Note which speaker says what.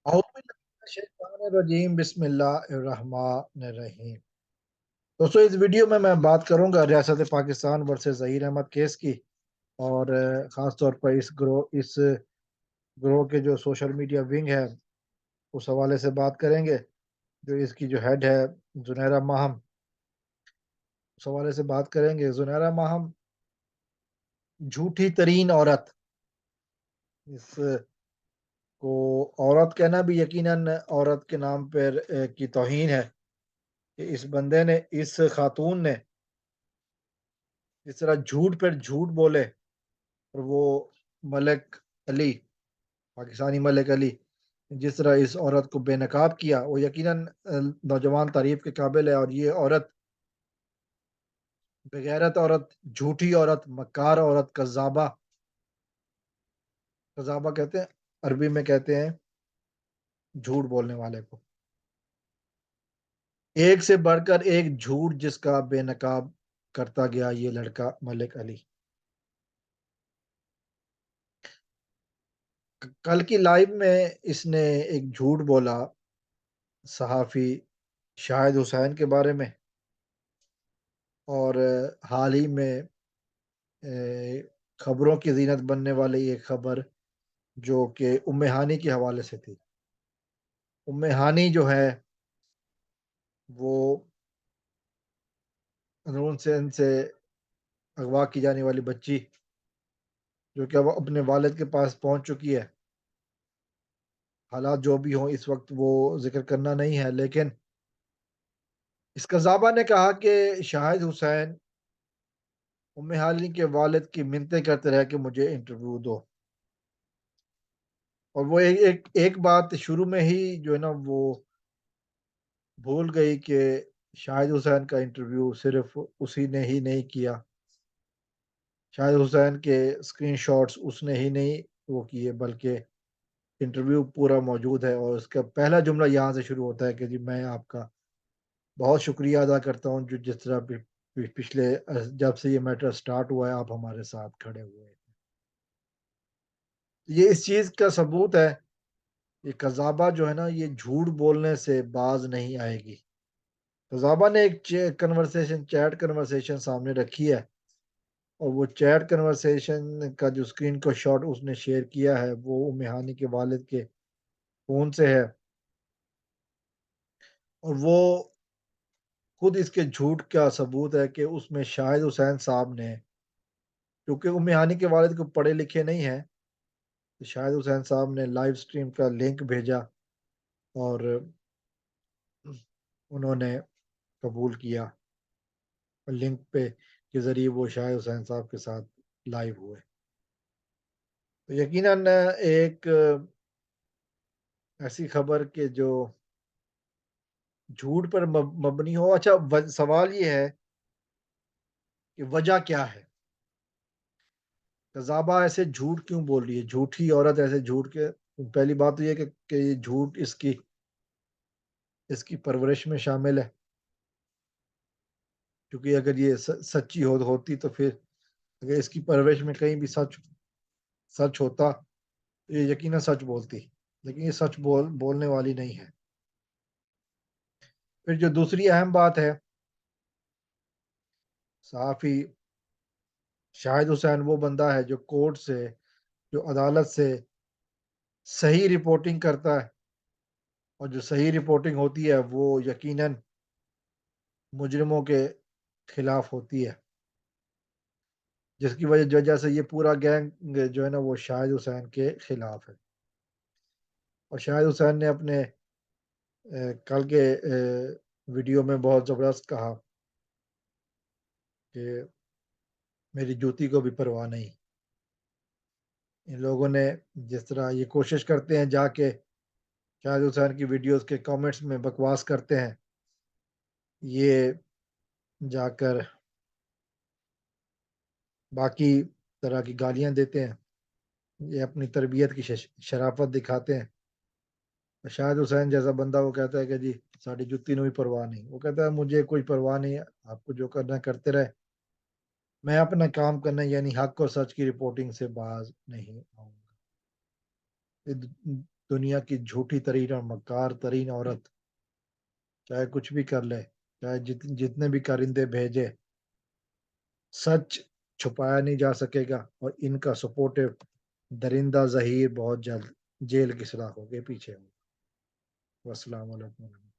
Speaker 1: औज़ुबिल्लाहिमिनश्शैतानिर्रजीम बिस्मिल्लाहिर्रहमानिर्रहीम। दोस्तों, इस वीडियो में मैं बात करूंगा रियासत पाकिस्तान वर्सेस ज़हीर अहमद केस की। और ख़ास तौर पर इस ग्रोह के जो सोशल मीडिया विंग है उस हवाले से बात करेंगे। जो इसकी जो हेड है जुनैरा माहम, उस हवाले से बात करेंगे। जुनैरा माहम झूठी तरीन औरत, इसको औरत कहना भी यकीनन औरत के नाम पर की तौहीन है कि इस बंदे ने, इस खातून ने जिस तरह झूठ पर झूठ बोले। और वो मलिक अली, पाकिस्तानी मलिक अली, जिस तरह इस औरत को बेनकाब किया, वो यकीनन नौजवान तारीफ के काबिल है। और ये औरत बेगैरत औरत, झूठी औरत, मक्कार औरत, कज़्ज़ाबा, कज़्ज़ाबा कहते हैं, अरबी में कहते हैं झूठ बोलने वाले को। एक से बढ़कर एक झूठ जिसका बेनकाब करता गया ये लड़का मलिक अली। कल की लाइव में इसने एक झूठ बोला सहाफ़ी शाहिद हुसैन के बारे में। और हाल ही में खबरों की ज़ीनत बनने वाली ये खबर जो कि उम्मे हानी के हवाले से थी। उम्मे हानी जो है वो नून सेन से अगवा की जाने वाली बच्ची, जो कि अब अपने वालिद के पास पहुंच चुकी है। हालात जो भी हों इस वक्त वो जिक्र करना नहीं है, लेकिन इस कज़ाबा ने कहा कि शाहिद हुसैन उम्मे हानी के वालिद की मिन्नतें करते रहे कि मुझे इंटरव्यू दो। और वो एक बात शुरू में ही जो है ना वो भूल गई कि शाहिद हुसैन का इंटरव्यू सिर्फ उसी ने ही नहीं किया। शाहिद हुसैन के स्क्रीनशॉट्स उसने ही नहीं वो किए, बल्कि इंटरव्यू पूरा मौजूद है। और उसका पहला जुमला यहाँ से शुरू होता है कि जी मैं आपका बहुत शुक्रिया अदा करता हूँ जो जिस तरह पिछले जब से ये मैटर स्टार्ट हुआ है आप हमारे साथ खड़े हुए हैं। ये इस चीज़ का सबूत है। ये कज़ाबा जो है ना ये झूठ बोलने से बाज नहीं आएगी। कज़ाबा ने एक चैट कन्वर्सेशन सामने रखी है। और वो चैट कन्वर्सेशन का जो स्क्रीन का शॉट उसने शेयर किया है वो उम्मे हानी के वालिद के फ़ोन से है। और वो खुद इसके झूठ का सबूत है कि उसमें शाहिद हुसैन साहब ने, क्योंकि उम्मे हानी के वालिद को पढ़े लिखे नहीं हैं, तो शाहिद हुसैन साहब ने लाइव स्ट्रीम का लिंक भेजा और उन्होंने कबूल किया। और लिंक पे के ज़रिए वो शाहिद हुसैन साहब के साथ लाइव हुए। तो यकीनन एक ऐसी खबर के जो झूठ पर मबनी हो। अच्छा, सवाल ये है कि वजह क्या है? कज़ाबा ऐसे झूठ क्यों बोल रही है? झूठी औरत ऐसे झूठ के, पहली बात तो ये कि ये झूठ इसकी इसकी परवरिश में शामिल है। क्योंकि अगर ये सच्ची होती तो फिर अगर इसकी परवरिश में कहीं भी सच सच होता तो ये यकीनन सच बोलती। लेकिन ये सच बोलने वाली नहीं है। फिर जो दूसरी अहम बात है, सहाफ़ी शाहिद हुसैन वो बंदा है जो कोर्ट से, जो अदालत से सही रिपोर्टिंग करता है। और जो सही रिपोर्टिंग होती है वो यकीनन मुजरिमों के खिलाफ होती है, जिसकी वजह से ये पूरा गैंग जो है ना वो शाहिद हुसैन के खिलाफ है। और शाहिद हुसैन ने अपने कल के वीडियो में बहुत ज़बरदस्त कहा कि मेरी जूती को भी परवाह नहीं। इन लोगों ने जिस तरह ये कोशिश करते हैं जाके शाहिद हुसैन की वीडियोस के कमेंट्स में बकवास करते हैं, ये जाकर बाकी तरह की गालियां देते हैं, ये अपनी तरबियत की शराफत दिखाते हैं। शाहिद हुसैन जैसा बंदा वो कहता है कि जी साड़ी जुत्ती ने भी परवाह नहीं। वो कहता है मुझे कोई परवाह नहीं है, आपको जो करना है करते रहे, मैं अपना काम करना यानी हक और सच की रिपोर्टिंग से बाज नहीं आऊंगा। ये दुनिया की झूठी तरीन और मक्कार तरीन औरत चाहे कुछ भी कर ले, चाहे जितने भी कारिंदे भेजे, सच छुपाया नहीं जा सकेगा और इनका सपोर्टिव दरिंदा ज़हीर बहुत जल्द जेल की सलाखों के पीछे होगा। वस्सलाम वालेकुम।